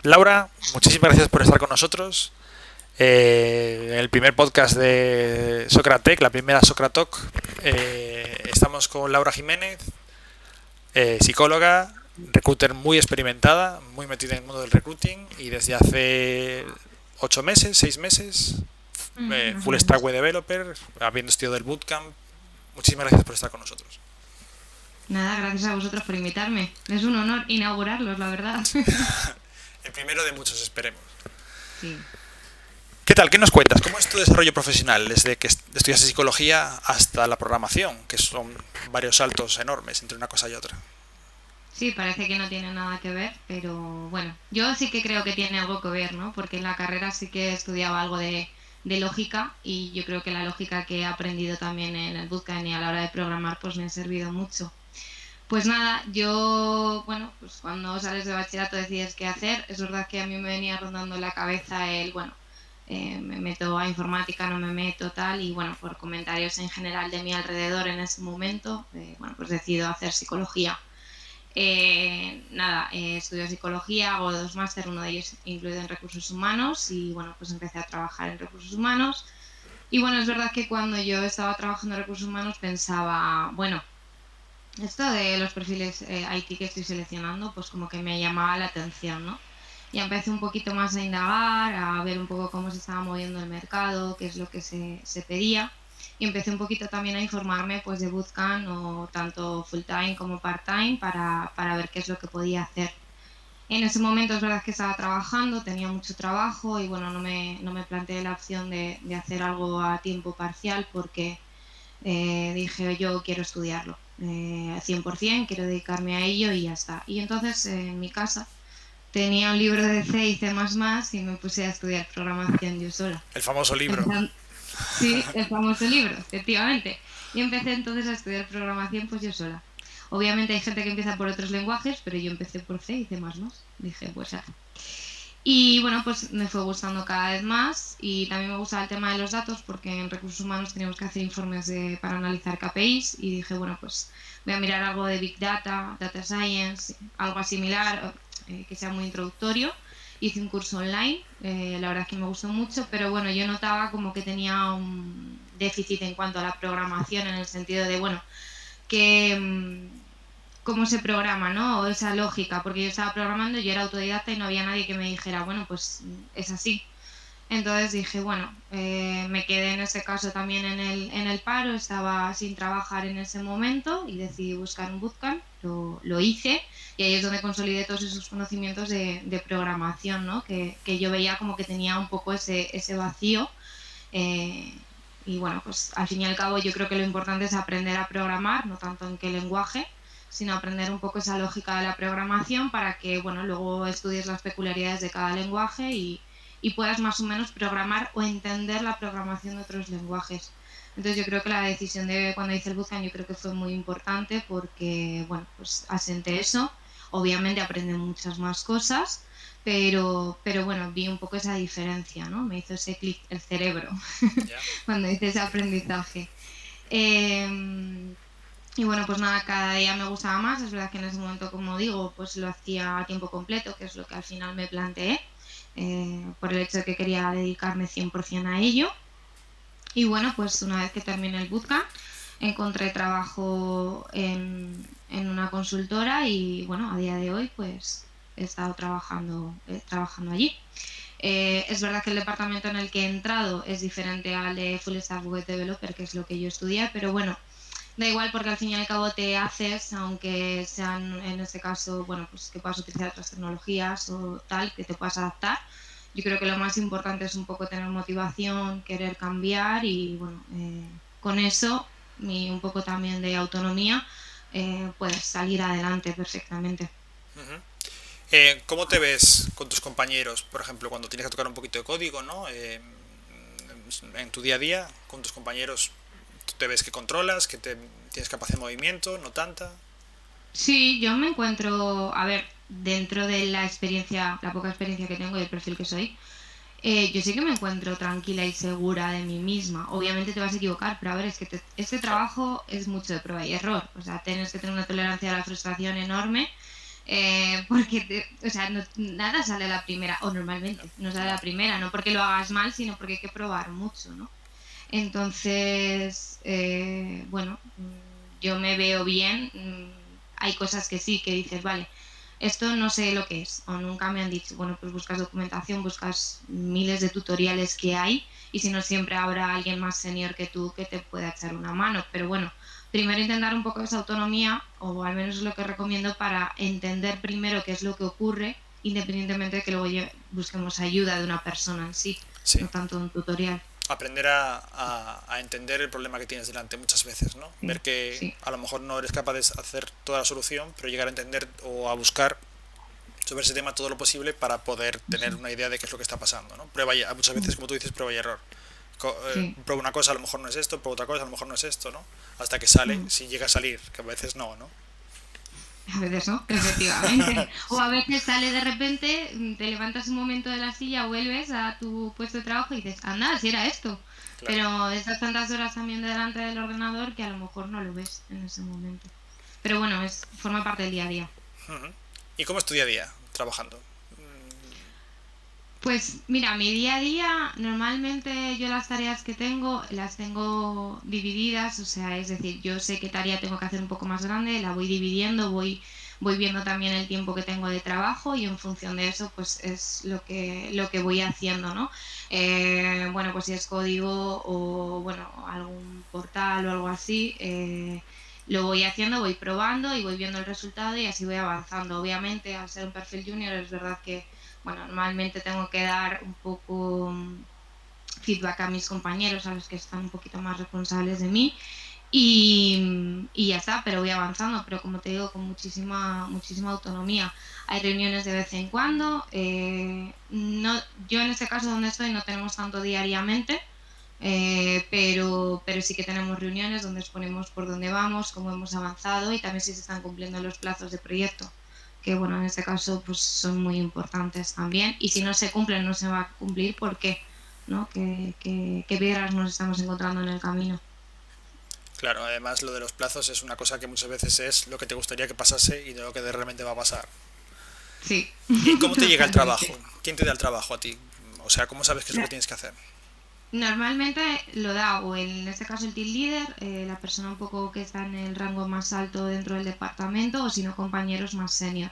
Laura, muchísimas gracias por estar con nosotros. El primer podcast de Socratec, la primera Socratalk. Estamos con Laura Jiménez, psicóloga, recruiter muy experimentada, muy metida en el mundo del recruiting y desde hace 8 meses, 6 meses, Más o full stack menos. web developer, habiendo estudiado el bootcamp. Muchísimas gracias por estar con nosotros. Nada, gracias a vosotros por invitarme. Es un honor inaugurarlos, la verdad. El primero de muchos, esperemos. Sí. ¿Qué tal? ¿Qué nos cuentas? ¿Cómo es tu desarrollo profesional desde que estudiaste psicología hasta la programación? Que son varios saltos enormes entre una cosa y otra. Sí, parece que no tiene nada que ver, pero bueno, yo sí que creo que tiene algo que ver, ¿no? Porque en la carrera sí que estudiaba algo de lógica y yo creo que la lógica que he aprendido también en el bootcamp y a la hora de programar pues me ha servido mucho. Pues nada, yo, bueno, pues cuando sales de bachillerato decides qué hacer. Es verdad que a mí me venía rondando en la cabeza el, bueno, me meto a informática, no me meto tal, y bueno, por comentarios en general de mi alrededor en ese momento, bueno, pues decido hacer psicología. Nada, estudio psicología, hago 2 máster, uno de ellos incluido en recursos humanos, y bueno, pues empecé a trabajar en recursos humanos. Y bueno, es verdad que cuando yo estaba trabajando en recursos humanos pensaba, bueno, esto de los perfiles IT que estoy seleccionando, pues como que me llamaba la atención, ¿no? Y empecé un poquito más a indagar, a ver un poco cómo se estaba moviendo el mercado, qué es lo que se pedía. Y empecé un poquito también a informarme pues de bootcamp o tanto full time como part time para ver qué es lo que podía hacer. En ese momento es verdad que estaba trabajando, tenía mucho trabajo y bueno, no me planteé la opción de hacer algo a tiempo parcial porque dije yo quiero estudiarlo 100%, quiero dedicarme a ello y ya está. Y entonces en mi casa tenía un libro de C y C++ y me puse a estudiar programación yo sola. El famoso libro. Empezando, sí, el famoso libro, efectivamente. Y empecé entonces a estudiar programación pues yo sola. Obviamente hay gente que empieza por otros lenguajes, pero yo empecé por C y C++. Dije, pues ya. Y bueno, pues me fue gustando cada vez más y también me gustaba el tema de los datos porque en recursos humanos teníamos que hacer informes para analizar KPIs y dije, bueno, pues voy a mirar algo de Big Data, Data Science, algo similar, que sea muy introductorio. Hice un curso online, la verdad es que me gustó mucho, pero bueno, yo notaba como que tenía un déficit en cuanto a la programación en el sentido de, bueno, que cómo se programa, ¿no? O esa lógica, porque yo estaba programando, yo era autodidacta y no había nadie que me dijera, bueno, pues es así. Entonces dije, bueno, me quedé en ese caso también en el paro, estaba sin trabajar en ese momento y decidí buscar un bootcamp, lo hice y ahí es donde consolidé todos esos conocimientos de programación, ¿no? Que yo veía como que tenía un poco ese vacío. Y bueno, pues al fin y al cabo yo creo que lo importante es aprender a programar, no tanto en qué lenguaje, sino aprender un poco esa lógica de la programación para que, bueno, luego estudies las peculiaridades de cada lenguaje y puedas más o menos programar o entender la programación de otros lenguajes. Entonces yo creo que la decisión de cuando hice el bootcamp yo creo que fue muy importante porque, bueno, pues asenté eso. Obviamente aprendí muchas más cosas, pero bueno, vi un poco esa diferencia, ¿no? Me hizo ese clic el cerebro Ya. cuando hice ese aprendizaje. Eh, y bueno, pues nada, cada día me gustaba más. Es verdad que en ese momento, como digo, pues lo hacía a tiempo completo, que es lo que al final me planteé, por el hecho de que quería dedicarme 100% a ello. Y bueno, pues una vez que terminé el bootcamp, encontré trabajo en una consultora y bueno, a día de hoy pues he estado trabajando allí. Es verdad que el departamento en el que he entrado es diferente al de Full Stack Web Developer, que es lo que yo estudié, pero bueno, da igual porque al fin y al cabo te haces, aunque sean en este caso, bueno, pues que puedas utilizar otras tecnologías o tal, que te puedas adaptar. Yo creo que lo más importante es un poco tener motivación, querer cambiar y bueno, con eso y un poco también de autonomía puedes salir adelante perfectamente. Ujú. ¿Cómo te ves con tus compañeros, por ejemplo, cuando tienes que tocar un poquito de código, ¿no? En tu día a día, con tus compañeros, ¿tú te ves que controlas, que tienes capacidad de movimiento, no tanta? Sí, yo me encuentro, a ver, dentro de la experiencia, la poca experiencia que tengo y el perfil que soy, yo sí que me encuentro tranquila y segura de mí misma. Obviamente te vas a equivocar, pero a ver, es que este Claro, trabajo es mucho de prueba y error. O sea, tienes que tener una tolerancia a la frustración enorme, porque o sea, nada sale a la primera, o no, normalmente no sale a no, la primera, no porque lo hagas mal, sino porque hay que probar mucho, ¿no? Entonces, bueno, yo me veo bien. Hay cosas que sí, que dices, vale, esto no sé lo que es, o nunca me han dicho. Bueno, pues buscas documentación, buscas miles de tutoriales que hay, y si no, siempre habrá alguien más senior que tú que te pueda echar una mano. Pero bueno, primero intentar un poco esa autonomía, o al menos es lo que recomiendo para entender primero qué es lo que ocurre, independientemente de que luego busquemos ayuda de una persona en sí, sí. no tanto un tutorial. Aprender a entender el problema que tienes delante muchas veces, ¿no? Ver Sí, que sí. a lo mejor no eres capaz de hacer toda la solución, pero llegar a entender o a buscar sobre ese tema todo lo posible para poder tener Eso. una idea de qué es lo que está pasando, ¿no? Muchas veces, Mm. como tú dices, prueba y error. Sí. Prueba una cosa, a lo mejor no es esto, prueba otra cosa, a lo mejor no es esto, ¿no? Hasta que sale, Mm. si llega a salir, que a veces no, ¿no? A veces no, efectivamente. O a veces sale de repente, te levantas un momento de la silla, vuelves a tu puesto de trabajo y dices, anda, si era esto. Claro. Pero estás tantas horas también delante del ordenador que a lo mejor no lo ves en ese momento. Pero bueno, forma parte del día a día. Ujú. ¿Y cómo es tu día a día trabajando? Pues mira, mi día a día, normalmente yo las tareas que tengo las tengo divididas, o sea, es decir, yo sé qué tarea tengo que hacer un poco más grande, la voy dividiendo, voy viendo también el tiempo que tengo de trabajo y en función de eso, pues es lo que voy haciendo, ¿no? Bueno, pues si es código o, bueno, algún portal o algo así, lo voy haciendo, voy probando y voy viendo el resultado y así voy avanzando. Obviamente, al ser un perfil junior, es verdad que bueno, normalmente tengo que dar un poco feedback a mis compañeros, a los que están un poquito más responsables de mí, y ya está, pero voy avanzando, pero como te digo, con muchísima, muchísima autonomía. Hay reuniones de vez en cuando, no, yo en este caso donde estoy no tenemos tanto diariamente, pero sí que tenemos reuniones donde exponemos por dónde vamos, cómo hemos avanzado y también si se están cumpliendo los plazos de proyecto, que bueno, en este caso pues son muy importantes también. Y si Sí. no se cumplen, no se va a cumplir porque, ¿no? ¿Qué piedras nos estamos encontrando en el camino? Claro, además lo de los plazos es una cosa que muchas veces es lo que te gustaría que pasase y no lo que realmente va a pasar. Sí, ¿Y cómo te llega el trabajo? totalmente. ¿Quién te da el trabajo a ti? O sea, ¿cómo sabes qué es lo que Na- tienes que hacer? Normalmente lo da, o en este caso el team leader, la persona un poco que está en el rango más alto dentro del departamento, o si no compañeros más senior.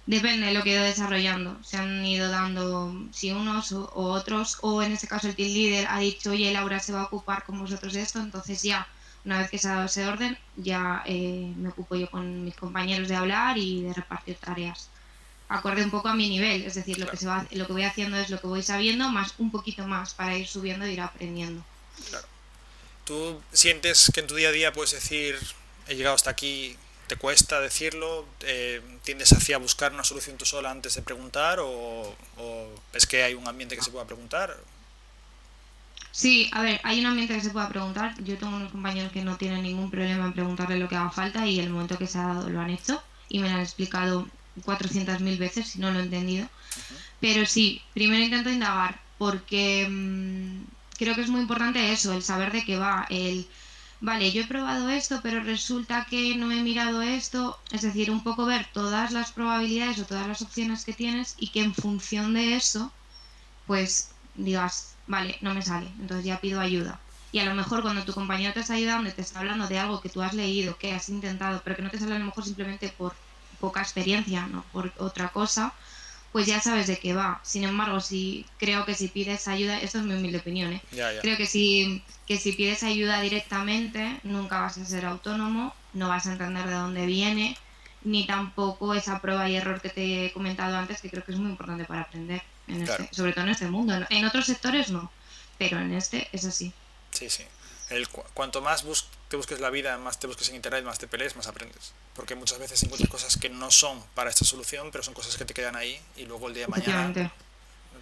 Depende de lo que he ido desarrollando. Se han ido dando, si unos o otros, o en este caso el team leader ha dicho, oye, Laura se va a ocupar con vosotros de esto, entonces ya, una vez que se ha dado ese orden, ya me ocupo yo con mis compañeros de hablar y de repartir tareas. Acorde un poco a mi nivel, es decir, Claro, lo que voy haciendo es lo que voy sabiendo, más un poquito más para ir subiendo e ir aprendiendo. claro. ¿Tú sientes que en tu día a día puedes decir, he llegado hasta aquí, te cuesta decirlo? ¿Tiendes hacia buscar una solución tú sola antes de preguntar? ¿O ves que hay un ambiente que se pueda preguntar? Sí, a ver, hay un ambiente que se pueda preguntar. Yo tengo unos compañeros que no tienen ningún problema en preguntarle lo que haga falta y el momento que se ha dado lo han hecho y me lo han explicado 400.000 veces si no lo he entendido. Pero sí, primero intento indagar porque creo que es muy importante eso, el saber de qué va, vale, yo he probado esto, pero resulta que no he mirado esto, es decir, un poco ver todas las probabilidades o todas las opciones que tienes y que en función de eso pues digas, vale, no me sale, entonces ya pido ayuda. Y a lo mejor cuando tu compañero te está ayudando y te está hablando de algo que tú has leído, que has intentado, pero que no te sale a lo mejor simplemente por poca experiencia, no por otra cosa, pues ya sabes de qué va. Sin embargo, si creo que si pides ayuda, esto es mi humilde opinión, ¿eh? Ya, ya. Creo que si pides ayuda directamente, nunca vas a ser autónomo, no vas a entender de dónde viene, ni tampoco esa prueba y error que te he comentado antes, que creo que es muy importante para aprender, Claro, sobre todo en este mundo. En otros sectores no, pero en este es así. sí, sí. Cuanto más te busques la vida, más te busques en internet, más te pelees, más aprendes. Porque muchas veces encuentras Sí, cosas que no son para esta solución, pero son cosas que te quedan ahí y luego el día de mañana efectivamente.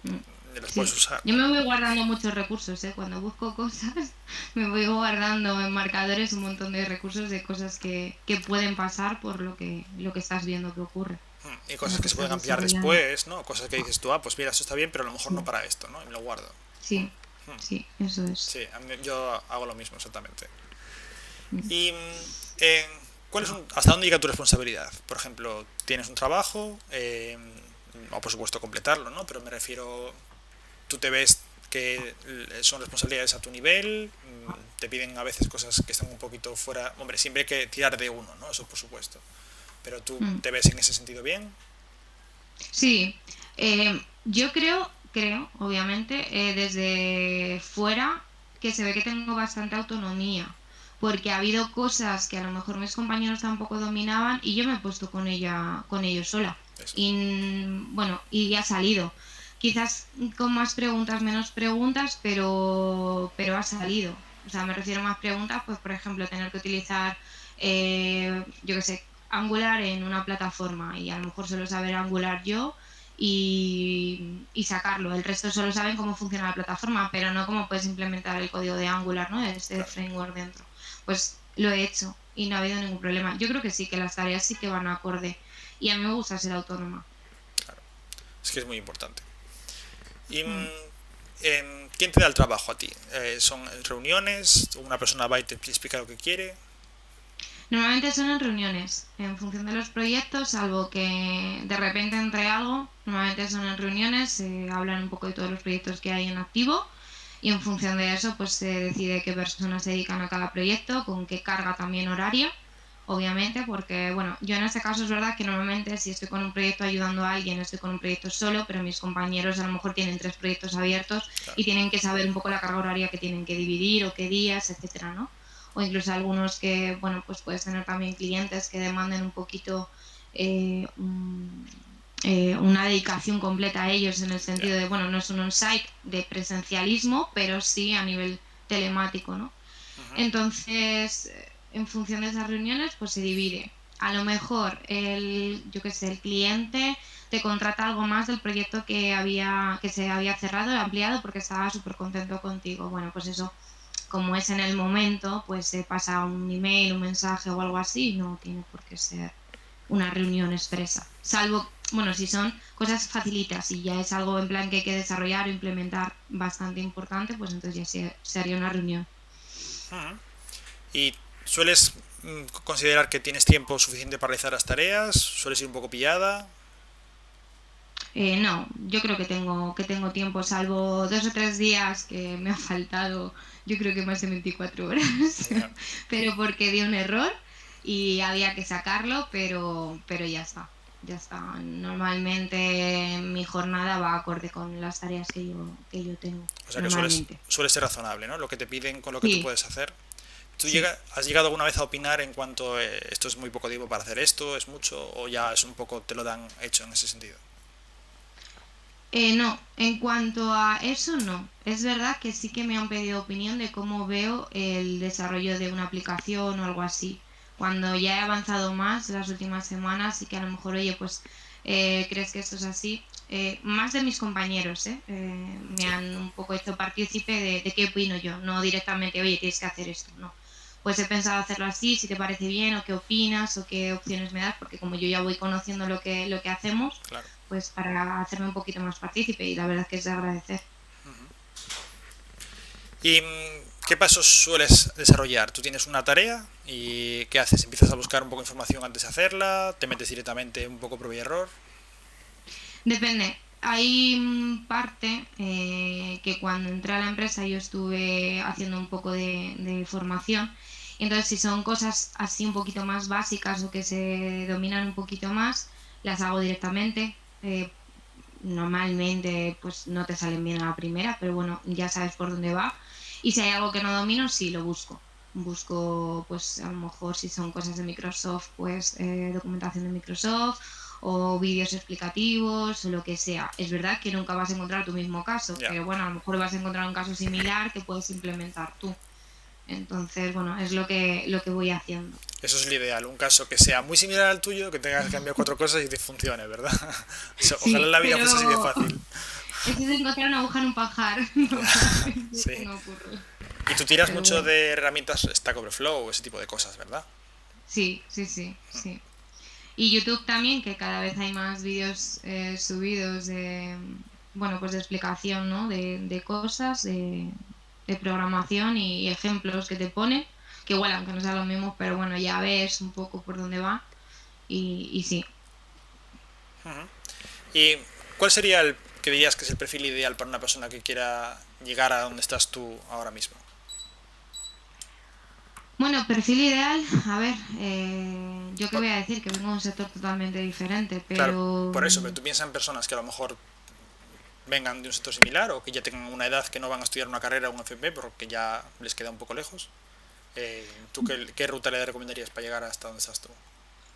Mm. las puedes Sí, usar, yo ¿no? me voy guardando muchos recursos, ¿eh? Cuando busco cosas, me voy guardando en marcadores un montón de recursos de cosas que pueden pasar por lo que estás viendo que ocurre. Y Bueno, cosas que que se pueden estás ampliar desarrollando. después, ¿no? Cosas que dices tú, pues mira, esto está bien, pero a lo mejor no Sí, para esto, ¿no? Y me lo guardo. sí, sí, eso es. Sí, yo hago lo mismo exactamente. Mm. Y hasta dónde llega tu responsabilidad? Por ejemplo, tienes un trabajo, o por supuesto completarlo, ¿no? Pero me refiero, tú te ves que son responsabilidades a tu nivel, te piden a veces cosas que están un poquito fuera, hombre, siempre hay que tirar de uno, ¿no? Eso por supuesto. Pero tú Mm. te ves en ese sentido bien. Sí, yo creo, obviamente, desde fuera que se ve que tengo bastante autonomía, porque ha habido cosas que a lo mejor mis compañeros tampoco dominaban y yo me he puesto con ellos sola. Eso. Y bueno, y ha salido. Quizás con más preguntas, menos preguntas, pero ha salido. O sea, me refiero a más preguntas, pues por ejemplo, tener que utilizar, yo qué sé, Angular en una plataforma y a lo mejor solo saber Angular yo y sacarlo. El resto solo saben cómo funciona la plataforma, pero no cómo puedes implementar el código de Angular, ¿no? Este Claro, framework dentro. Pues lo he hecho y no ha habido ningún problema. Yo creo que sí, que las tareas sí que van acorde y a mí me gusta ser autónoma. claro. Es que es muy importante. ¿Y Mm. quién te da el trabajo a ti? ¿Son reuniones? ¿Una persona va y te explica lo que quiere? Normalmente son en reuniones, en función de los proyectos, salvo que de repente entre algo, normalmente son en reuniones, se hablan un poco de todos los proyectos que hay en activo y en función de eso pues se decide qué personas se dedican a cada proyecto, con qué carga también horaria, obviamente, porque bueno, yo en este caso es verdad que normalmente si estoy con un proyecto ayudando a alguien, estoy con un proyecto solo, pero mis compañeros a lo mejor tienen 3 proyectos abiertos Claro. y tienen que saber un poco la carga horaria que tienen que dividir o qué días, etcétera, ¿no? O incluso algunos que, bueno, pues puedes tener también clientes que demanden un poquito eh, un, una dedicación completa a ellos en el Ya. sentido de, bueno, no es un on-site de presencialismo, pero sí a nivel telemático, ¿no? Ujú. Entonces, en función de esas reuniones, pues se divide. A lo mejor yo qué sé, el cliente te contrata algo más del proyecto que se había cerrado, ampliado, porque estaba súper contento contigo. Bueno, pues eso, como es en el momento, pues se pasa un email, un mensaje o algo así, no tiene por qué ser una reunión expresa. Salvo, bueno, si son cosas facilitas y ya es algo en plan que hay que desarrollar o implementar bastante importante, pues entonces ya se haría una reunión. Ujú. ¿Y sueles considerar que tienes tiempo suficiente para realizar las tareas? ¿Sueles ir un poco pillada? No, yo creo que tengo tiempo, salvo 2 o 3 días que me ha faltado, yo creo que más de 24 horas, Ya. pero porque di un error y había que sacarlo, pero ya está, ya está. Normalmente mi jornada va acorde con las tareas que yo tengo, O sea que normalmente. suele ser razonable, ¿no? Lo que te piden con lo que tú Sí, puedes hacer. sí. ¿Has llegado alguna vez a opinar en cuanto esto es muy poco tiempo para hacer esto, es mucho, o ya es un poco, te lo dan hecho en ese sentido? No, en cuanto a eso, no. Es verdad que sí que me han pedido opinión de cómo veo el desarrollo de una aplicación o algo así. Cuando ya he avanzado más las últimas semanas, sí que a lo mejor, oye, pues, ¿crees que esto es así? Más de mis compañeros, me Sí. han un poco hecho partícipe de qué opino yo, no directamente, oye, tienes que hacer esto, no. Pues he pensado hacerlo así, si te parece bien, o qué opinas, o qué opciones me das, porque como yo ya voy conociendo lo que hacemos, Claro. pues para hacerme un poquito más partícipe y la verdad es que es de agradecer. ¿Y qué pasos sueles desarrollar? ¿Tú tienes una tarea y qué haces? ¿Empiezas a buscar un poco de información antes de hacerla? ¿Te metes directamente un poco prueba y error? Depende. Hay parte que cuando entré a la empresa yo estuve haciendo un poco de formación. Y entonces, si son cosas así un poquito más básicas o que se dominan un poquito más, las hago directamente. Normalmente, pues no te salen bien a la primera, pero bueno, ya sabes por dónde va. Y si hay algo que no domino, sí lo busco. Busco, pues a lo mejor si son cosas de Microsoft, pues documentación de Microsoft o vídeos explicativos o lo que sea. Es verdad que nunca vas a encontrar tu mismo caso, Ya. pero bueno, a lo mejor vas a encontrar un caso similar que puedes implementar tú. Entonces, bueno, es lo que voy haciendo. Eso es lo ideal, un caso que sea muy similar al tuyo, que tengas que cambiar cuatro cosas y te funcione, ¿verdad? Ojalá Sí, la vida pero fuese así de fácil. eso es encontrar una aguja en un pajar. Normalmente Sí. no ocurre. Y tú tiras Pero mucho bueno, de herramientas Stack Overflow, ese tipo de cosas, ¿verdad? sí, sí, sí, sí. Y YouTube también, que cada vez hay más vídeos subidos de, bueno, pues de explicación, ¿no? De cosas, de programación y ejemplos que te ponen, que igual, aunque no sean los mismos, pero bueno, ya ves un poco por dónde va y sí. Ujú. ¿Y cuál sería el que dirías que es el perfil ideal para una persona que quiera llegar a donde estás tú ahora mismo? Bueno, perfil ideal, a ver, yo qué Por- voy a decir, que vengo de un sector totalmente diferente, claro, pero por eso, pero tú piensas en personas que a lo mejor vengan de un sector similar o que ya tengan una edad que no van a estudiar una carrera o un FP porque ya les queda un poco lejos. ¿Tú qué ruta le recomendarías para llegar hasta donde estás tú?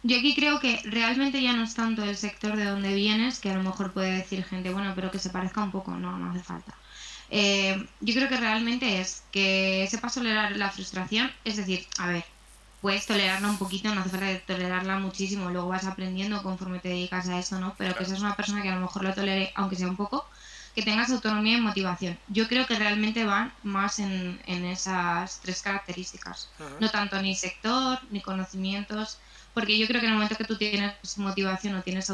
yo aquí creo que realmente ya no es tanto el sector de donde vienes, que a lo mejor puede decir gente, bueno, pero que se parezca un poco, no, no hace falta. Yo creo que realmente es que sepas tolerar la frustración, es decir, a ver, puedes tolerarla un poquito, no hace falta tolerarla muchísimo, luego vas aprendiendo conforme te dedicas a eso, ¿no? Pero que Claro. seas una persona que a lo mejor lo tolere, aunque sea un poco, que tengas autonomía y motivación. Yo creo que realmente van más en esas tres características, Ujú. no tanto ni sector, ni conocimientos, porque yo creo que en el momento que tú tienes motivación o tienes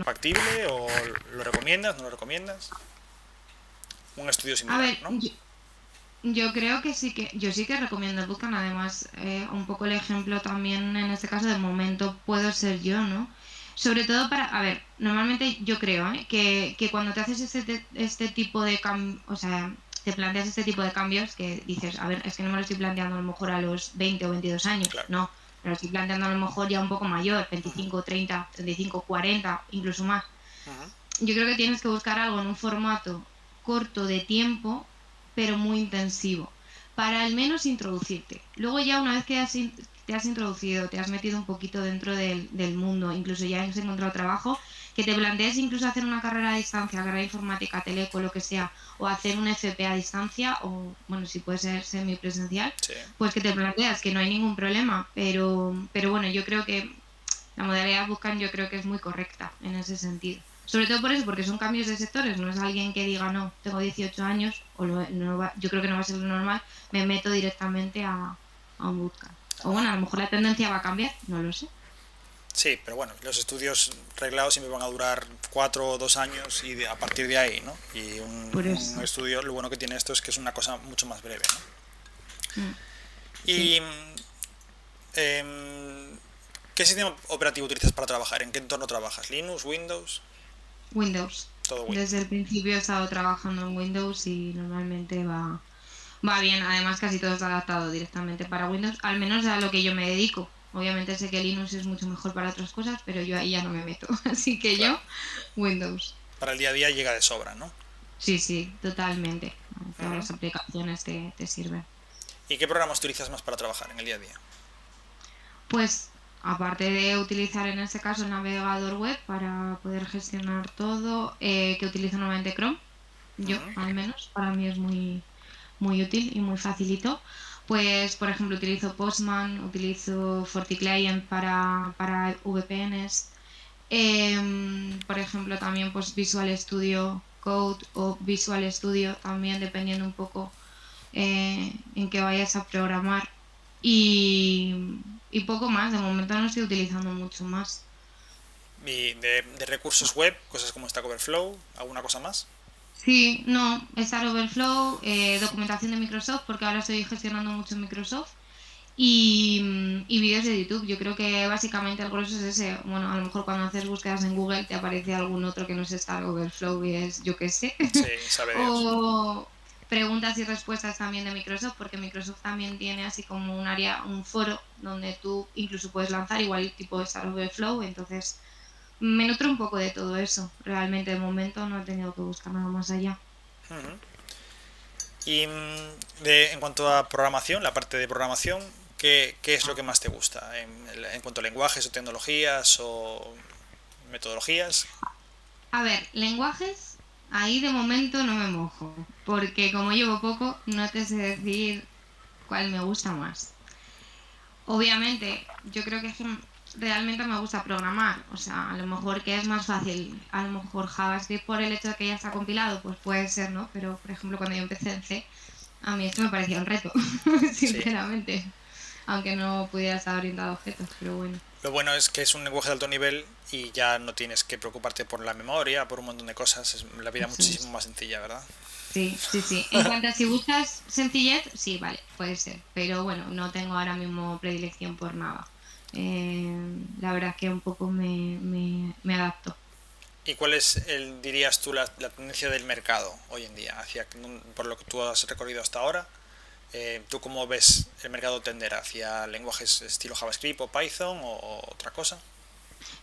¿Factible o lo recomiendas, no lo recomiendas? Un estudio a similar, ver, ¿no? yo creo que sí que, yo sí que recomiendo el bootcamp, además, un poco el ejemplo también en este caso de momento puedo ser yo, ¿no? Sobre todo para, a ver, normalmente yo creo, que cuando te haces este tipo de cambios, o sea, te planteas este tipo de cambios que dices, a ver, es que no me lo estoy planteando a lo mejor a los 20 o 22 años, Claro. no, me lo estoy planteando a lo mejor ya un poco mayor, Ujú. 25, 30, 35, 40, incluso más. Ujú. Yo creo que tienes que buscar algo en un formato corto de tiempo, pero muy intensivo, para al menos introducirte. Luego ya una vez que te has introducido, te has metido un poquito dentro del mundo, incluso ya has encontrado trabajo, que te plantees incluso hacer una carrera a distancia, carrera informática, teleco, lo que sea, o hacer un FP a distancia, o bueno, si puede ser semipresencial, Sí. pues que te planteas que no hay ningún problema, pero bueno, yo creo que la modalidad Bootcamp yo creo que es muy correcta en ese sentido. Sobre todo por eso, porque son cambios de sectores, no es alguien que diga, no, tengo 18 años, o yo creo que no va a ser lo normal, me meto directamente a un bootcamp. O bueno, a lo mejor la tendencia va a cambiar, no lo sé. Sí, pero bueno, los estudios reglados siempre van a durar 4 o 2 años y a partir de ahí, ¿no? Y Por un eso. estudio, lo bueno que tiene esto es que es una cosa mucho más breve, ¿no? Mm, sí. Y em, ¿qué sistema operativo utilizas para trabajar? ¿En qué entorno trabajas? ¿Linux, Windows? Windows. Todo Desde Windows. el principio he estado trabajando en Windows y normalmente va bien. Además, casi todo está adaptado directamente para Windows, al menos a lo que yo me dedico. Obviamente sé que Linux es mucho mejor para otras cosas, pero yo ahí ya no me meto. Así que Claro. yo, Windows. Para el día a día llega de sobra, ¿no? Sí, sí, totalmente. Todas Ujú. las aplicaciones te sirven. ¿Y qué programas utilizas más para trabajar en el día a día? Pues aparte de utilizar en este caso el navegador web para poder gestionar todo, que utilizo normalmente Chrome, yo Ujú. al menos, para mí es muy útil y muy facilito. Pues, por ejemplo, utilizo Postman, utilizo FortiClient para VPNs. Por ejemplo, también pues Visual Studio Code o Visual Studio también, dependiendo un poco en que vayas a programar. Y poco más, de momento no estoy utilizando mucho más. Y de recursos web, cosas como Stack Overflow, ¿alguna cosa más? Sí, no, Stack Overflow, documentación de Microsoft, porque ahora estoy gestionando mucho en Microsoft, y vídeos de YouTube. Yo creo que básicamente el grueso es ese. Bueno, a lo mejor cuando haces búsquedas en Google te aparece algún otro que no es Stack Overflow y es yo qué sé. Sí, sabe Dios. O preguntas y respuestas también de Microsoft, porque Microsoft también tiene así como un área, un foro donde tú incluso puedes lanzar igual tipo Stack Overflow. Entonces, me nutro un poco de todo eso. Realmente de momento no he tenido que buscar nada más allá. Ujú. Y en cuanto a programación, la parte de programación, ¿qué es lo que más te gusta? En cuanto a lenguajes o tecnologías o metodologías. A ver, lenguajes. ahí de momento no me mojo, porque como llevo poco, no te sé decir cuál me gusta más. Obviamente, yo creo que es que realmente me gusta programar, o sea, a lo mejor que es más fácil, a lo mejor JavaScript por el hecho de que ya está compilado, pues puede ser, ¿no? Pero, por ejemplo, cuando yo empecé en C, a mí esto me parecía un reto, Sí. sinceramente, aunque no pudiera estar orientado a objetos, pero bueno. Lo bueno es que es un lenguaje de alto nivel y ya no tienes que preocuparte por la memoria, por un montón de cosas. Es la vida Eso muchísimo es. más sencilla, ¿verdad? Sí, sí, sí. En cuanto a si buscas sencillez, sí, vale, puede ser. Pero bueno, no tengo ahora mismo predilección por nada. La verdad es que un poco me adapto. ¿Y cuál es, dirías tú, la tendencia del mercado hoy en día? Por lo que tú has recorrido hasta ahora, ¿tú cómo ves el mercado tender hacia lenguajes estilo JavaScript o Python o otra cosa?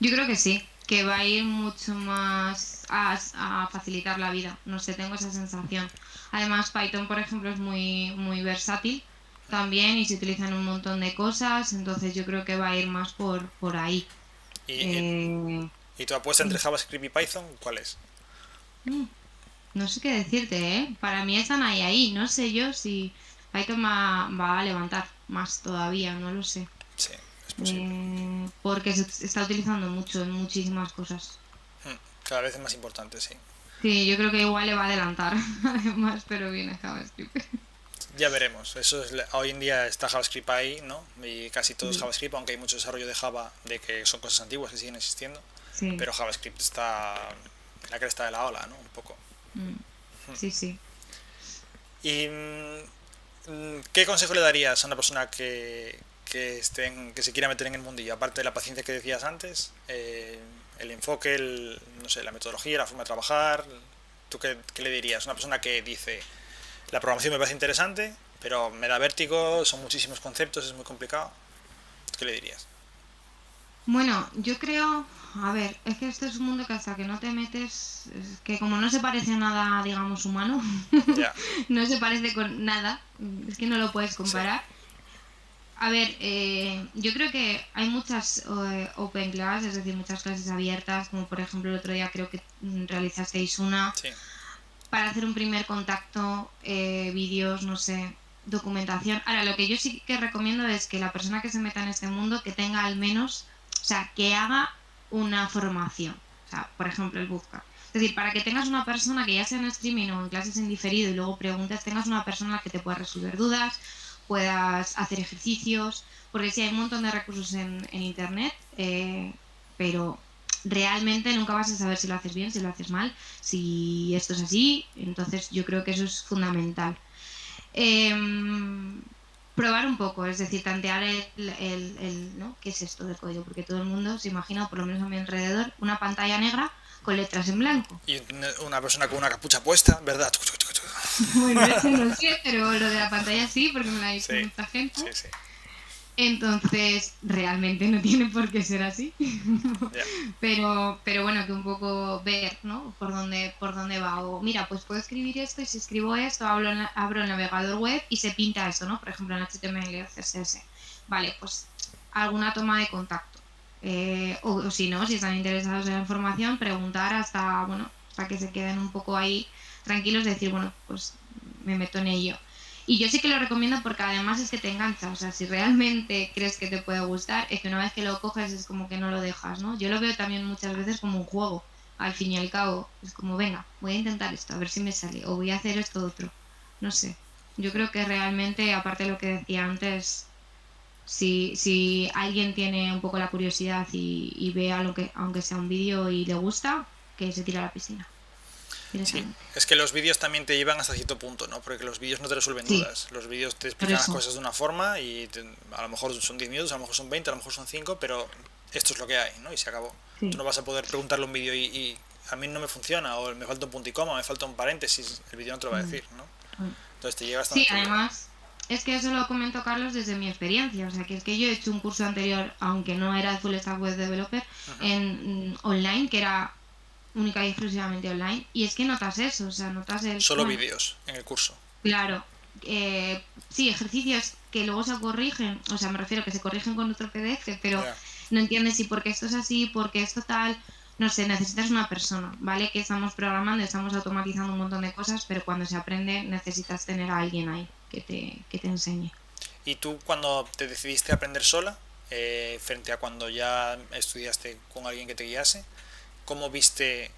Yo creo que sí, que va a ir mucho más a facilitar la vida. No sé, tengo esa sensación. Además, Python, por ejemplo, es muy versátil también y se utilizan un montón de cosas, entonces yo creo que va a ir más por ahí. ¿Y, y, Eh, y tu apuesta entre JavaScript y Python, cuál es? mm, no sé qué decirte, ¿eh? Para mí están ahí. No sé yo si Python va a levantar más todavía, no lo sé. Sí, es posible. Porque se está utilizando mucho en muchísimas cosas. Cada vez es más importante, sí. Sí, yo creo que igual le va a adelantar, además, pero viene JavaScript. Ya veremos. Hoy en día está JavaScript ahí, ¿no? Y casi todo es Sí, JavaScript, aunque hay mucho desarrollo de Java, de que son cosas antiguas que siguen existiendo. sí, Pero JavaScript está en la cresta de la ola, ¿no? Un poco. mm, sí, sí. ¿Y qué consejo le darías a una persona que se quiera meter en el mundillo? Aparte de la paciencia que decías antes, el enfoque, no sé, la metodología, la forma de trabajar. ¿Tú qué le dirías? Una persona que dice, la programación me parece interesante, pero me da vértigo, son muchísimos conceptos, es muy complicado. ¿Qué le dirías? Bueno, yo creo, a ver, es que esto es un mundo que hasta que no te metes, es que como no se parece a nada, digamos, humano, Ya, no se parece con nada, es que no lo puedes sí, comparar. A ver, yo creo que hay muchas open class, es decir, muchas clases abiertas, como por ejemplo el otro día creo que realizasteis una sí, para hacer un primer contacto, vídeos, no sé, documentación. Ahora, lo que yo sí que recomiendo es que la persona que se meta en este mundo que tenga al menos, o sea, que haga una formación. O sea, por ejemplo, el bootcamp. Es decir, para que tengas una persona que ya sea en streaming o en clases en diferido y luego preguntes, tengas una persona a la que te pueda resolver dudas, puedas hacer ejercicios, porque sí hay un montón de recursos en internet, pero realmente nunca vas a saber si lo haces bien, si lo haces mal, si esto es así, entonces yo creo que eso es fundamental. Em, Probar un poco, es decir, tantear ¿no? ¿Qué es esto del código? Porque todo el mundo se imagina, o por lo menos a mi alrededor, una pantalla negra con letras en blanco. y una persona con una capucha puesta, ¿verdad? Bueno, eso no sé, pero lo de la pantalla sí, porque me lo ha dicho Sí, mucha gente. sí, sí, Entonces, realmente no tiene por qué ser así. ya. Pero bueno, que un poco ver, ¿no? Por dónde va. O mira, pues puedo escribir esto y si escribo esto, abro el navegador web y se pinta eso, ¿no? Por ejemplo, en HTML o CSS. Vale, pues alguna toma de contacto. O si no, si están interesados en la información, preguntar hasta, bueno, hasta que se queden un poco ahí tranquilos, decir, bueno, pues me meto en ello. Y yo sí que lo recomiendo porque además es que te engancha. O sea, si realmente crees que te puede gustar, es que una vez que lo coges es como que no lo dejas, ¿no? Yo lo veo también muchas veces como un juego. Al fin y al cabo, es como, venga, voy a intentar esto, a ver si me sale. O voy a hacer esto otro. No sé. Yo creo que realmente, aparte de lo que decía antes, si alguien tiene un poco la curiosidad y ve a lo que, aunque sea un vídeo y le gusta, que se tira a la piscina Sí, directamente. es que los vídeos también te llevan hasta cierto punto, ¿no? Porque los vídeos no te resuelven Sí, dudas. Los vídeos te por explican las eso. cosas de una forma y a lo mejor son 10 minutos, a lo mejor son 20, a lo mejor son 5, pero esto es lo que hay, ¿no? Y se acabó. Tú no Sí. vas a poder preguntarle un vídeo y a mí no me funciona, o me falta un punto y coma, me falta un paréntesis, el vídeo no te lo va a Mm, decir, ¿no? mm. Entonces te llega hasta Sí, donde te llega. además, es que eso lo comento, Carlos, desde mi experiencia. O sea, que es que yo he hecho un curso anterior, aunque no era de Full Stack Web Developer, en online, que era única y exclusivamente online. Y es que notas eso, o sea, notas Solo bueno, vídeos en el curso. claro, sí, ejercicios que luego se corrigen, o sea, me refiero que se corrigen con otro PDF, pero Ya. no entiendes si porque esto es así, porque esto tal. no sé, necesitas una persona, ¿vale? Que estamos programando, estamos automatizando un montón de cosas, pero cuando se aprende necesitas tener a alguien ahí que te enseñe. ¿Y tú cuando te decidiste a aprender sola, frente a cuando ya estudiaste con alguien que te guiase, cómo viste,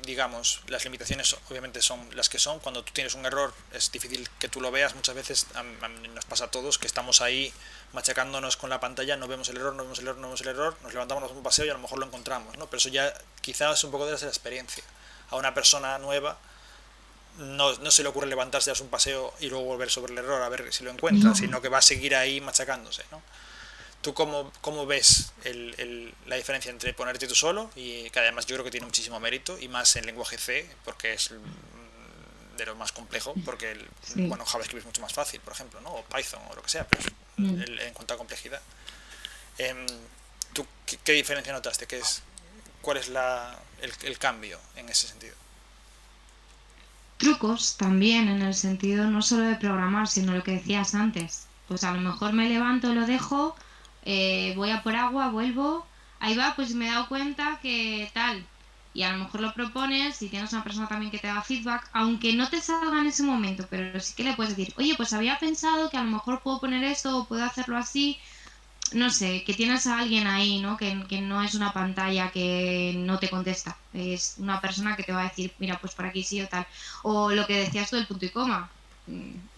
digamos, las limitaciones obviamente son las que son? Cuando tú tienes un error es difícil que tú lo veas, muchas veces a mí nos pasa a todos que estamos ahí machacándonos con la pantalla, no vemos el error, no vemos el error, no vemos el error, nos levantamos, nos damos un paseo y a lo mejor lo encontramos, ¿no? Pero eso ya quizás es un poco de la experiencia. A una persona nueva no se le ocurre levantarse, darse un paseo y luego volver sobre el error a ver si lo encuentra, No. sino que va a seguir ahí machacándose, ¿no? ¿Tú cómo ves la diferencia entre ponerte tú solo, y que además yo creo que tiene muchísimo mérito, y más en lenguaje C, porque es de lo más complejo, porque Sí. bueno, JavaScript es mucho más fácil, por ejemplo, ¿no? O Python o lo que sea, pero Mm. en cuanto a complejidad. Em, ¿Tú qué diferencia notaste? ¿Cuál es el cambio en ese sentido? Trucos también en el sentido no solo de programar, sino lo que decías antes. Pues a lo mejor me levanto, lo dejo, voy a por agua, vuelvo, ahí va, pues me he dado cuenta que tal. Y a lo mejor lo propones y tienes una persona también que te da feedback, aunque no te salga en ese momento, pero sí que le puedes decir, oye, pues había pensado que a lo mejor puedo poner esto o puedo hacerlo así, no sé, que tienes a alguien ahí, ¿no? Que no es una pantalla que no te contesta, es una persona que te va a decir, mira, pues por aquí sí o tal. O lo que decías tú del punto y coma.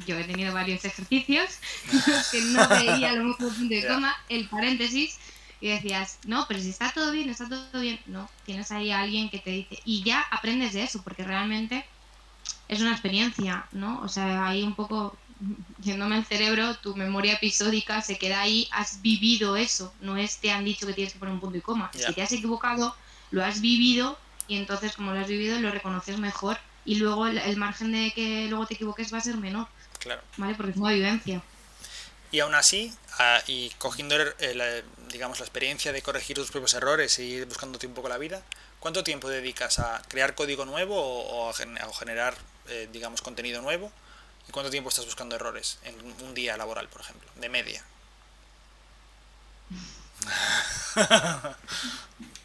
Yo he tenido varios ejercicios en los que no veía a lo mejor el punto y Ya, coma, el paréntesis, y decías, no, pero si está todo bien, está todo bien. No, tienes ahí a alguien que te dice, y ya aprendes de eso, porque realmente es una experiencia, ¿no? O sea, ahí un poco yéndome al cerebro, tu memoria episódica se queda ahí, has vivido eso, no es te han dicho que tienes que poner un punto y coma, es ya, que te has equivocado, lo has vivido y entonces como lo has vivido lo reconoces mejor y luego el margen de que luego te equivoques va a ser menor, claro. ¿vale? Porque es una vivencia. Y aún así, y cogiendo digamos, la experiencia de corregir tus propios errores y ir buscándote un poco la vida, ¿cuánto tiempo dedicas a crear código nuevo o generar, digamos, contenido nuevo? ¿Y cuánto tiempo estás buscando errores en un día laboral, por ejemplo, de media?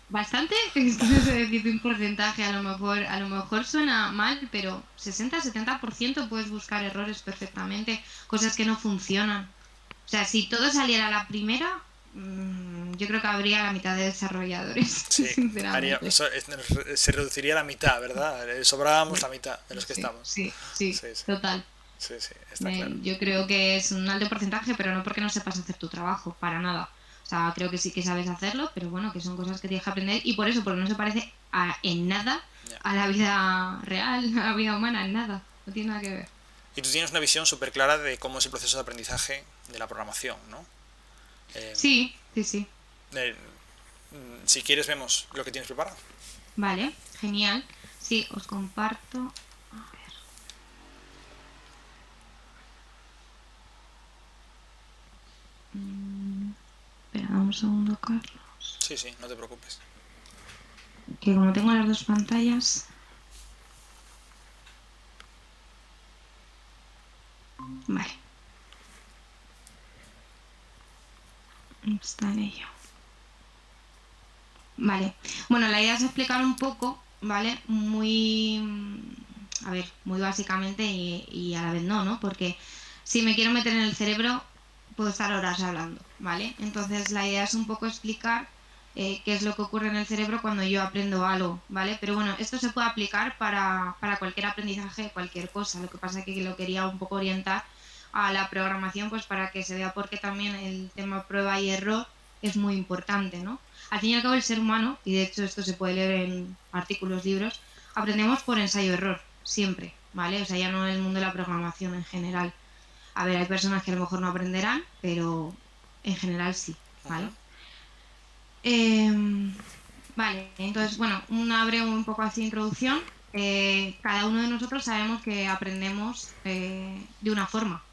Bastante, es que no sé decirte un porcentaje, a lo mejor suena mal, pero 60-70% puedes buscar errores perfectamente, cosas que no funcionan. O sea, si todo saliera a la primera, yo creo que habría la mitad de desarrolladores, Sí, sinceramente. se reduciría a la mitad, ¿verdad? Sobrábamos la Sí, mitad de los que sí, estamos. sí, sí, Sí, sí, total. sí, sí, está claro. Yo creo que es un alto porcentaje, pero no porque no sepas hacer tu trabajo, para nada. O sea, creo que sí que sabes hacerlo, pero bueno, que son cosas que tienes que aprender y por eso, porque no se parece en nada Ya. a la vida real, a la vida humana, en nada. No tiene nada que ver. Y tú tienes una visión súper clara de cómo es el proceso de aprendizaje de la programación, ¿no? Eh, Sí, sí, sí. eh, si quieres vemos lo que tienes preparado. Vale, genial. Sí, os comparto. A ver. Mm, espera un segundo, Carlos. Sí, sí, no te preocupes. Que como tengo las dos pantallas. Vale, está en ello. Vale. Bueno, la idea es explicar un poco, ¿vale? Muy, a ver, muy básicamente y a la vez no, ¿no? Porque si me quiero meter en el cerebro, puedo estar horas hablando, ¿vale? Entonces la idea es un poco explicar qué es lo que ocurre en el cerebro cuando yo aprendo algo, ¿vale? Pero bueno, esto se puede aplicar para cualquier aprendizaje, cualquier cosa. Lo que pasa es que lo quería un poco orientar a la programación, pues para que se vea por qué también el tema prueba y error es muy importante, ¿no? Al fin y al cabo, el ser humano, y de hecho esto se puede leer en artículos, libros, aprendemos por ensayo-error, siempre, ¿vale? O sea, ya no en el mundo de la programación en general. A ver, hay personas que a lo mejor no aprenderán, pero en general sí, Ujú. ¿vale? Vale, entonces, bueno, una breve un poco así introducción. Cada uno de nosotros sabemos que aprendemos de una forma.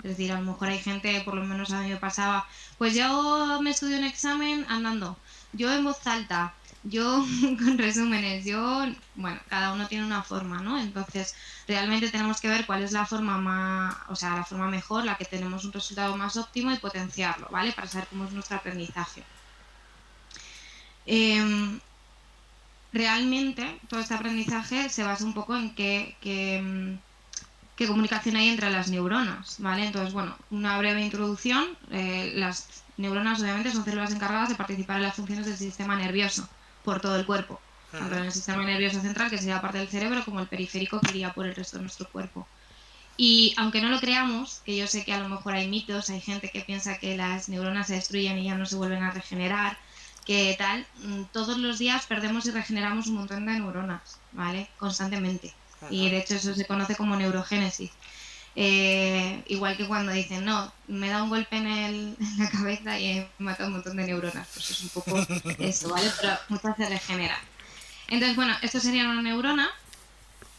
Es decir, a lo mejor hay gente, por lo menos a mí me pasaba, pues yo me estudio un examen andando, yo en voz alta, yo con resúmenes, yo, bueno, cada uno tiene una forma, ¿no? Entonces, realmente tenemos que ver cuál es la forma más, o sea, la forma mejor, la que tenemos un resultado más óptimo y potenciarlo, ¿vale? Para saber cómo es nuestro aprendizaje. Em, Realmente todo este aprendizaje se basa un poco en qué comunicación hay entre las neuronas, ¿vale? Entonces, bueno, una breve introducción. Las neuronas obviamente son células encargadas de participar en las funciones del sistema nervioso por todo el cuerpo, tanto en el sistema nervioso central, que sería parte del cerebro, como el periférico, que iría por el resto de nuestro cuerpo. Y aunque no lo creamos, que yo sé que a lo mejor hay mitos, hay gente que piensa que las neuronas se destruyen y ya no se vuelven a regenerar, que tal, todos los días perdemos y regeneramos un montón de neuronas, ¿vale? Constantemente. Y de hecho eso se conoce como neurogénesis. Igual que cuando dicen, no, me da un golpe en la cabeza y he matado un montón de neuronas, pues es un poco eso, ¿vale? Pero muchas se regeneran. Entonces, bueno, esto sería una neurona,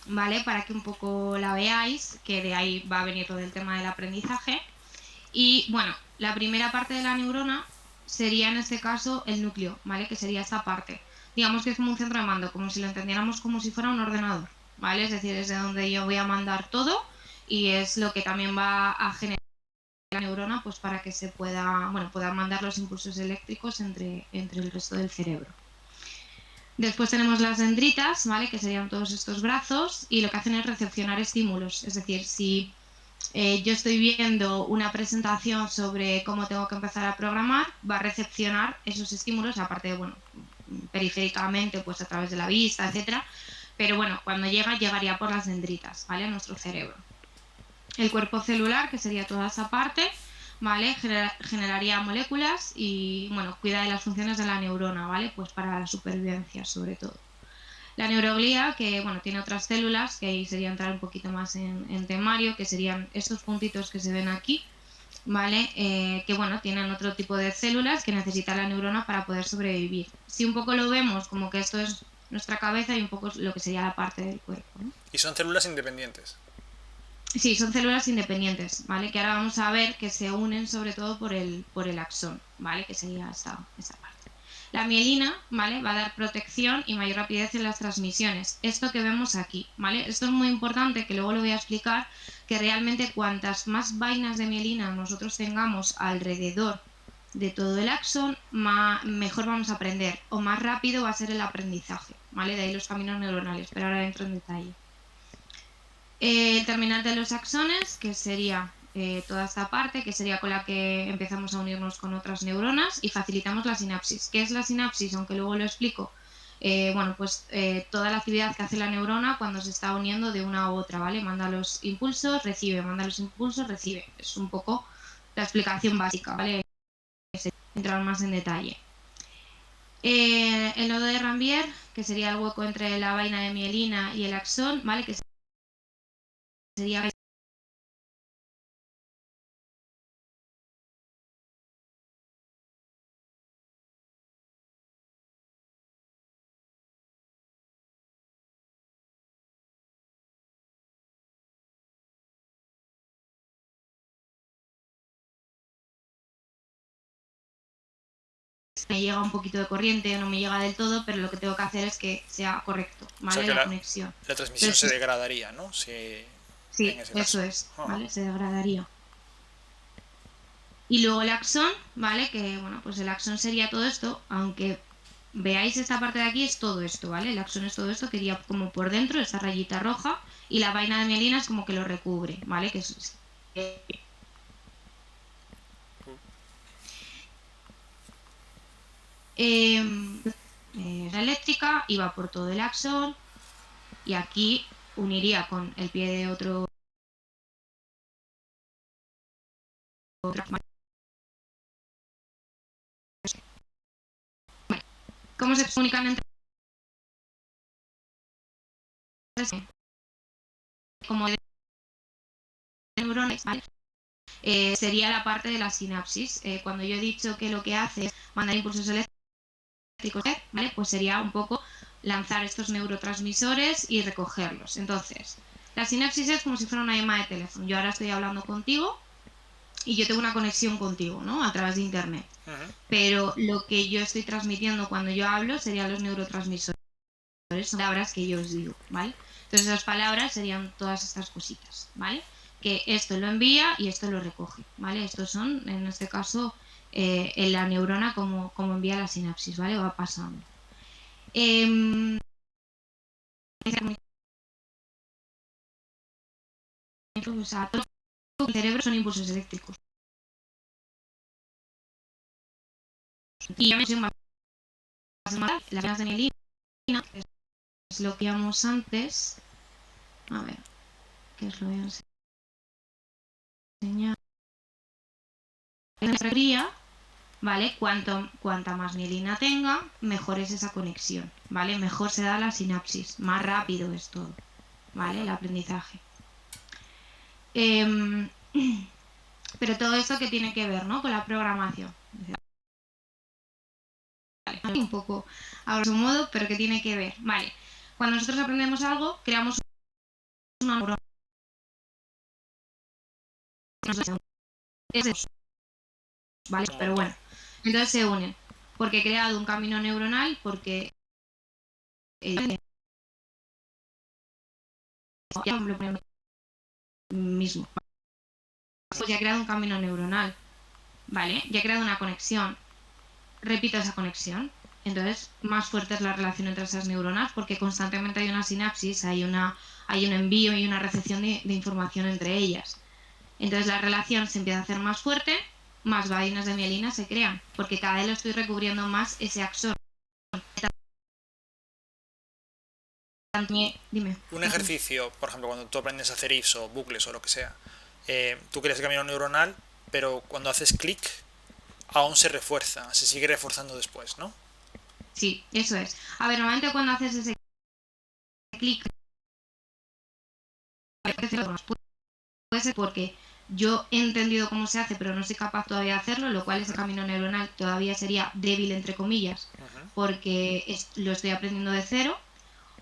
¿vale? Para que un poco la veáis, que de ahí va a venir todo el tema del aprendizaje. Y bueno, la primera parte de la neurona sería en este caso el núcleo, ¿vale? Que sería esta parte. Digamos que es como un centro de mando, como si lo entendiéramos como si fuera un ordenador, ¿vale? Es decir, es de donde yo voy a mandar todo y es lo que también va a generar la neurona, pues para que se pueda, bueno, pueda mandar los impulsos eléctricos entre el resto del cerebro. Después tenemos las dendritas, ¿vale? Que serían todos estos brazos y lo que hacen es recepcionar estímulos. Es decir, si yo estoy viendo una presentación sobre cómo tengo que empezar a programar, va a recepcionar esos estímulos, aparte de, bueno, periféricamente, pues a través de la vista, etcétera. Pero bueno, cuando llegaría por las dendritas, ¿vale? A nuestro cerebro. El cuerpo celular, que sería toda esa parte, ¿vale? Generaría moléculas y, bueno, cuida de las funciones de la neurona, ¿vale? Pues para la supervivencia, sobre todo. La neuroglía, que, bueno, tiene otras células, que ahí sería entrar un poquito más en temario, que serían estos puntitos que se ven aquí, ¿vale? Que, bueno, tienen otro tipo de células que necesita la neurona para poder sobrevivir. Si un poco lo vemos como que esto es nuestra cabeza y un poco lo que sería la parte del cuerpo, ¿no? Y son células independientes. Sí, son células independientes, ¿vale? Que ahora vamos a ver que se unen sobre todo por el axón, ¿vale? Que sería esta parte. La mielina, ¿vale? Va a dar protección y mayor rapidez en las transmisiones. Esto que vemos aquí, ¿vale? Esto es muy importante, que luego lo voy a explicar, que realmente cuantas más vainas de mielina nosotros tengamos alrededor de todo el axón, mejor vamos a aprender o más rápido va a ser el aprendizaje, ¿vale? De ahí los caminos neuronales, pero ahora entro en detalle. El terminal de los axones, que sería toda esta parte, que sería con la que empezamos a unirnos con otras neuronas y facilitamos la sinapsis. ¿Qué es la sinapsis? Aunque luego lo explico. Bueno, pues toda la actividad que hace la neurona cuando se está uniendo de una a otra, ¿vale? Manda los impulsos, recibe, manda los impulsos, recibe. Es un poco la explicación básica, ¿vale? Entrar más en detalle. El nodo de Rambier, que sería el hueco entre la vaina de mielina y el axón, ¿vale? Que sería me llega un poquito de corriente, no me llega del todo, pero lo que tengo que hacer es que sea correcto, O sea ¿vale? que La conexión. la transmisión se Entonces, degradaría, ¿no? Si, en sí, ese eso caso. es, Ajá. ¿vale? Se degradaría. Y luego el axón, ¿vale? Que, bueno, pues el axón sería todo esto, aunque veáis esta parte de aquí es todo esto, ¿vale? El axón es todo esto que iría como por dentro, esta rayita roja, y la vaina de mielina es como que lo recubre, ¿vale? Que es la eléctrica, iba por todo el axón y aquí uniría con el pie de otro. ¿Cómo se comunican entre sí? Como de neurones, ¿vale? Sería la parte de la sinapsis. Cuando yo he dicho que lo que hace es mandar impulsos eléctricos, ¿vale? Pues sería un poco lanzar estos neurotransmisores y recogerlos. Entonces, la sinapsis es como si fuera una llamada de teléfono. Yo ahora estoy hablando contigo y yo tengo una conexión contigo, ¿no? A través de internet. Pero lo que yo estoy transmitiendo cuando yo hablo serían los neurotransmisores, son palabras que yo os digo, ¿vale? Entonces esas palabras serían todas estas cositas, ¿vale? Que esto lo envía y esto lo recoge, ¿vale? Estos son, en este caso, en la neurona cómo envía la sinapsis, ¿vale? Va pasando. O sea, todo el cerebro son impulsos eléctricos. Y ya mencioné las venas de mielina, es lo que íbamos antes. A ver, ¿qué os lo voy a enseñar? En la ¿vale? Cuanta más mielina tenga, mejor es esa conexión, ¿vale? Mejor se da la sinapsis, más rápido es todo, ¿vale? El aprendizaje. Pero todo esto que tiene que ver, ¿no? Con la programación. Vale, un poco a grosso modo, pero que tiene que ver. Vale, cuando nosotros aprendemos algo, creamos una neurona. ¿Vale? Pero bueno, entonces se unen. Porque he creado un camino neuronal, porque mismo. Pues ya he creado un camino neuronal, ¿vale? Ya he creado una conexión. Repito esa conexión. Entonces, más fuerte es la relación entre esas neuronas porque constantemente hay una sinapsis, hay un envío y una recepción de información entre ellas. Entonces la relación se empieza a hacer más fuerte, más vainas de mielina se crean, porque cada vez lo estoy recubriendo más ese axón. Dime. Un ejercicio, por ejemplo, cuando tú aprendes a hacer ifs o bucles o lo que sea, tú creas el camino neuronal, pero cuando haces clic aún se refuerza, se sigue reforzando después, ¿no? Sí, eso es. A ver, normalmente cuando haces ese clic, puede ser porque yo he entendido cómo se hace, pero no soy capaz todavía de hacerlo, lo cual ese camino neuronal todavía sería débil, entre comillas, porque lo estoy aprendiendo de cero.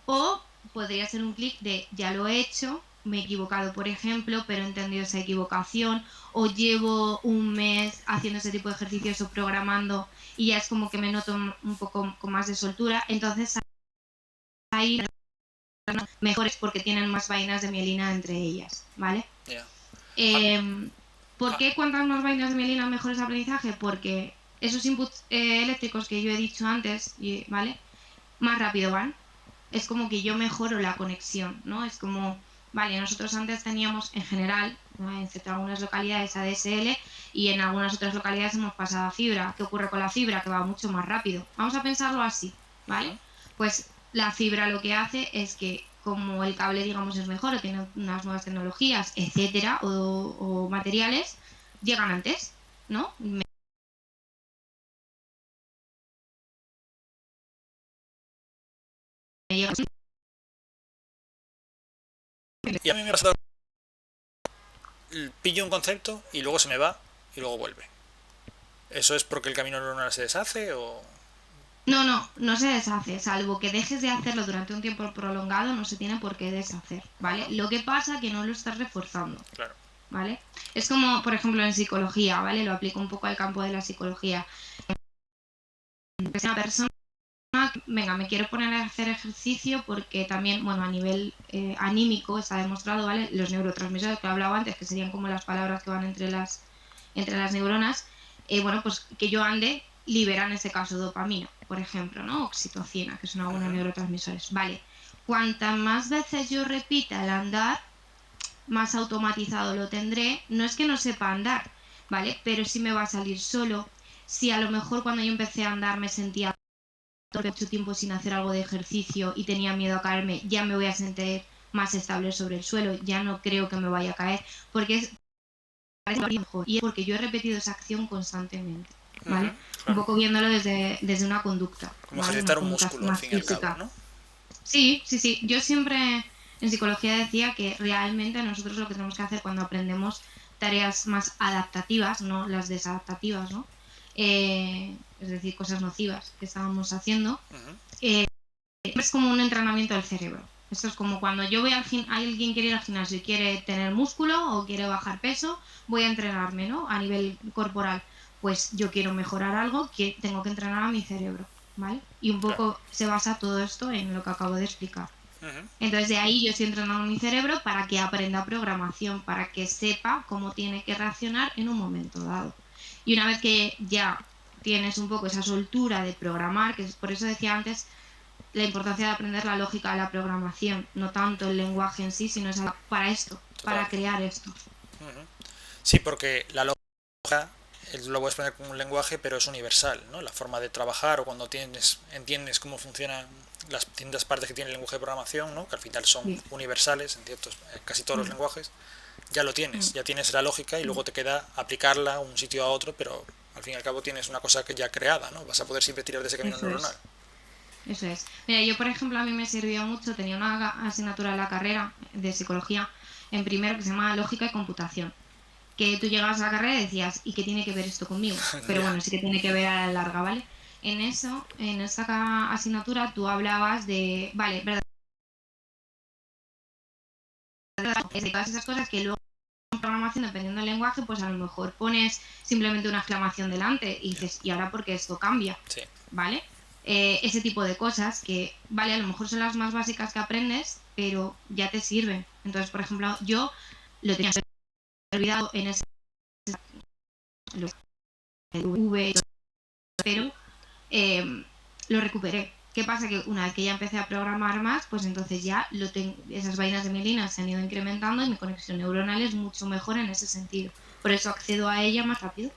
O podría ser un clic de ya lo he hecho, me he equivocado, por ejemplo, pero he entendido esa equivocación, o llevo un mes haciendo ese tipo de ejercicios o programando y ya es como que me noto un poco con más de soltura. Entonces ahí mejores porque tienen más vainas de mielina entre ellas, ¿vale? ¿Por qué cuantas más vainas de mielina mejor es aprendizaje? Porque esos inputs eléctricos que yo he dicho antes, ¿vale? Más rápido van. Es como que yo mejoro la conexión, ¿no? Es como, vale, nosotros antes teníamos en general, ¿no? En algunas localidades ADSL y en algunas otras localidades hemos pasado a fibra. ¿Qué ocurre con la fibra? Que va mucho más rápido. Vamos a pensarlo así, ¿vale? Pues la fibra lo que hace es que como el cable, digamos, es mejor o tiene unas nuevas tecnologías, etcétera, o materiales, llegan antes, ¿no? Y a mí me ha pasado, pillo un concepto y luego se me va y luego vuelve. ¿Eso es porque el camino neuronal se deshace o...? No se deshace, salvo que dejes de hacerlo durante un tiempo prolongado, no se tiene por qué deshacer, ¿vale? Lo que pasa es que no lo estás reforzando, claro, ¿vale? Es como, por ejemplo, en psicología, ¿vale? Lo aplico un poco al campo de la psicología. Una persona, venga, me quiero poner a hacer ejercicio porque también, bueno, a nivel anímico está demostrado, ¿vale? Los neurotransmisores que he hablado antes, que serían como las palabras que van entre las neuronas, bueno, pues que yo ande, libera en este caso dopamina, por ejemplo, ¿no? Oxitocina, que son algunos neurotransmisores. Vale, cuantas más veces yo repita el andar, más automatizado lo tendré. No es que no sepa andar, ¿vale? Pero sí me va a salir solo. Si a lo mejor cuando yo empecé a andar me sentía mucho tiempo sin hacer algo de ejercicio y tenía miedo a caerme, ya me voy a sentir más estable sobre el suelo, ya no creo que me vaya a caer, porque es y es porque yo he repetido esa acción constantemente, ¿vale? claro. Un poco viéndolo desde una conducta, como ¿vale? ejercitar Una un conducta músculo al más fin y al física. cabo, ¿no? Sí. Yo siempre en psicología decía que realmente nosotros lo que tenemos que hacer cuando aprendemos tareas más adaptativas, no las desadaptativas, ¿no? Es decir, cosas nocivas que estábamos haciendo, es como un entrenamiento del cerebro. Esto es como cuando yo voy alguien quiere ir al gimnasio y quiere tener músculo o quiere bajar peso, voy a entrenarme, ¿no? A nivel corporal. Pues yo quiero mejorar algo, que tengo que entrenar a mi cerebro, ¿vale? Y un poco se basa todo esto en lo que acabo de explicar. Entonces de ahí yo estoy entrenando mi cerebro para que aprenda programación, para que sepa cómo tiene que reaccionar en un momento dado. Y una vez que ya tienes un poco esa soltura de programar, que por eso decía antes la importancia de aprender la lógica de la programación, no tanto el lenguaje en sí, sino es para esto, Total. para crear esto. Ujú. Sí, porque la lógica lo puedes poner como un lenguaje, pero es universal, ¿no? La forma de trabajar o cuando entiendes cómo funcionan las distintas partes que tiene el lenguaje de programación, ¿no? Que al final son Sí. universales en casi todos los Mm, lenguajes, ya lo mm, tienes, ya tienes la lógica y mm. luego te queda aplicarla a un sitio a otro, pero al fin y al cabo tienes una cosa que ya creada, ¿no? Vas a poder siempre tirar de ese camino Eso neuronal. es. Eso es. Mira, yo por ejemplo a mí me sirvió mucho, tenía una asignatura en la carrera de psicología en primero que se llama Lógica y Computación, que tú llegabas a la carrera y decías, ¿y qué tiene que ver esto conmigo? Pero Ya. bueno, sí que tiene que ver a la larga, ¿vale? En eso, en esta asignatura tú hablabas de, vale, verdad, de todas esas cosas que luego en programación, dependiendo del lenguaje, pues a lo mejor pones simplemente una exclamación delante y dices, ¿y ahora por qué esto cambia? Sí. ¿Vale? Ese tipo de cosas que, vale, a lo mejor son las más básicas que aprendes, pero ya te sirven. Entonces, por ejemplo, yo lo tenía olvidado en ese V, pero eh, lo recuperé. ¿Qué pasa? Que una vez que ya empecé a programar más, pues entonces ya esas vainas de mielina se han ido incrementando y mi conexión neuronal es mucho mejor en ese sentido. Por eso accedo a ella más rápido.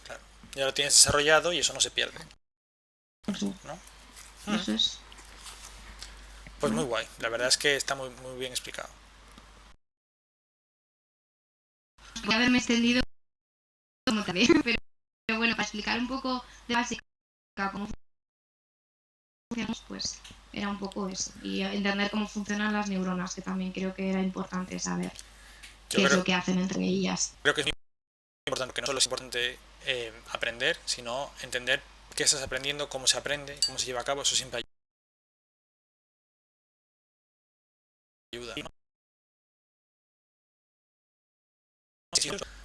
Claro. Ya lo tienes desarrollado y eso no se pierde, Eso, ¿no? eso es. Pues muy ¿No? guay, la verdad es que está muy, muy bien explicado. Voy a haberme extendido como también, pero bueno, para explicar un poco de básica cómo funcionamos, pues era un poco eso. Y entender cómo funcionan las neuronas, que también creo que era importante saber Yo qué es creo, lo que hacen entre ellas. creo que es muy importante, que no solo es importante aprender, sino entender qué estás aprendiendo, cómo se aprende, cómo se lleva a cabo, eso siempre ayuda.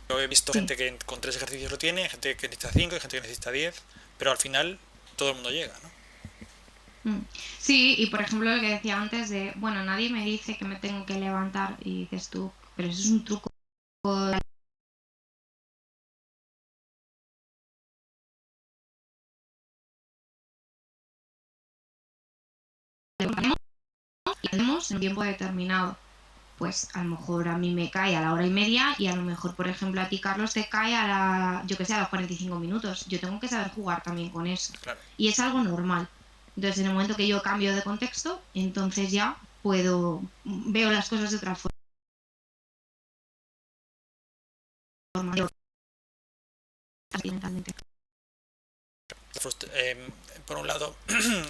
Yo he visto Sí. gente que con 3 ejercicios lo tiene, gente que necesita 5, gente que necesita 10, pero al final todo el mundo llega, ¿no? Mm. Sí, y por ejemplo lo que decía antes de, bueno, nadie me dice que me tengo que levantar y dices tú, pero eso es un truco. Y hacemos en un tiempo determinado. Pues a lo mejor a mí me cae a la hora y media y a lo mejor, por ejemplo, a ti, Carlos, te cae a yo que sé, a los 45 minutos. Yo tengo que saber jugar también con eso. Claro. Y es algo normal. Entonces, en el momento que yo cambio de contexto, entonces ya veo las cosas de otra forma. Mentalmente. Por un lado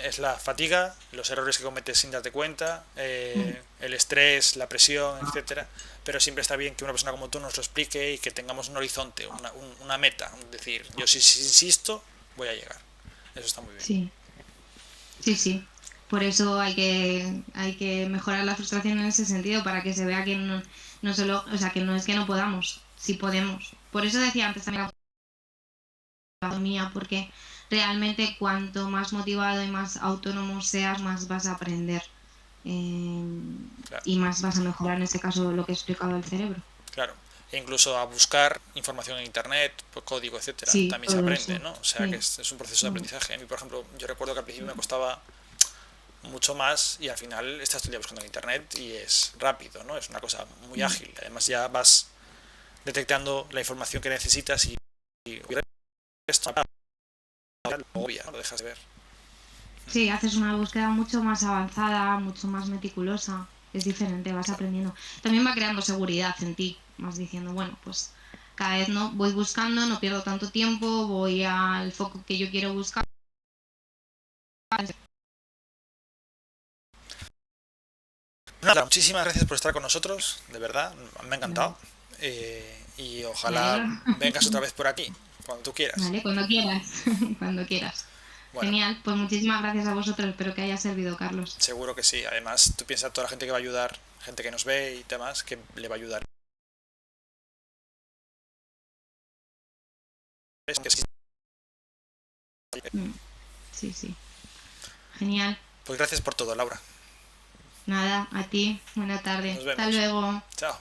es la fatiga, los errores que cometes sin darte cuenta, Mm. el estrés, la presión, etcétera. Pero siempre está bien que una persona como tú nos lo explique y que tengamos un horizonte, una meta. Es decir, yo si insisto, voy a llegar. Eso está muy bien. Sí, sí, sí. Por eso hay que mejorar la frustración en ese sentido para que se vea que no solo, o sea, que no es que no podamos, sí podemos. Por eso decía antes también la autonomía, porque realmente cuanto más motivado y más autónomo seas, más vas a aprender eh, Claro, y más vas a mejorar en este caso lo que he explicado del cerebro. claro. E incluso a buscar información en internet, código, etcétera. Sí, También se todo aprende, eso. ¿no? O sea que Sí. es un proceso de Mm, aprendizaje. A mí, por ejemplo, yo recuerdo que al principio me mm, costaba mucho más y al final estás todo el día buscando en internet y es rápido, ¿no? Es una cosa muy mm. ágil. Además ya vas detectando la información que necesitas y esto lo obvia, ¿no? Lo dejas de ver. Sí, haces una búsqueda mucho más avanzada, mucho más meticulosa. Es diferente, vas Claro. aprendiendo. También va creando seguridad en ti. Vas diciendo, bueno, pues cada vez no voy buscando, no pierdo tanto tiempo, voy al foco que yo quiero buscar. Nada, muchísimas gracias por estar con nosotros, de verdad, me ha Vale, encantado. Y me alegro. ojalá vengas otra vez por aquí, cuando tú quieras. Vale, cuando quieras, cuando quieras. Bueno, Genial, pues muchísimas gracias a vosotros, espero que haya servido, Carlos. seguro que sí. Además, tú piensas toda la gente que va a ayudar, gente que nos ve y demás, que le va a ayudar. Es que sí. Mm, sí, sí. Genial. Pues gracias por todo, Laura. Nada, a ti, buena tarde. Nos Hasta vemos. luego. Chao.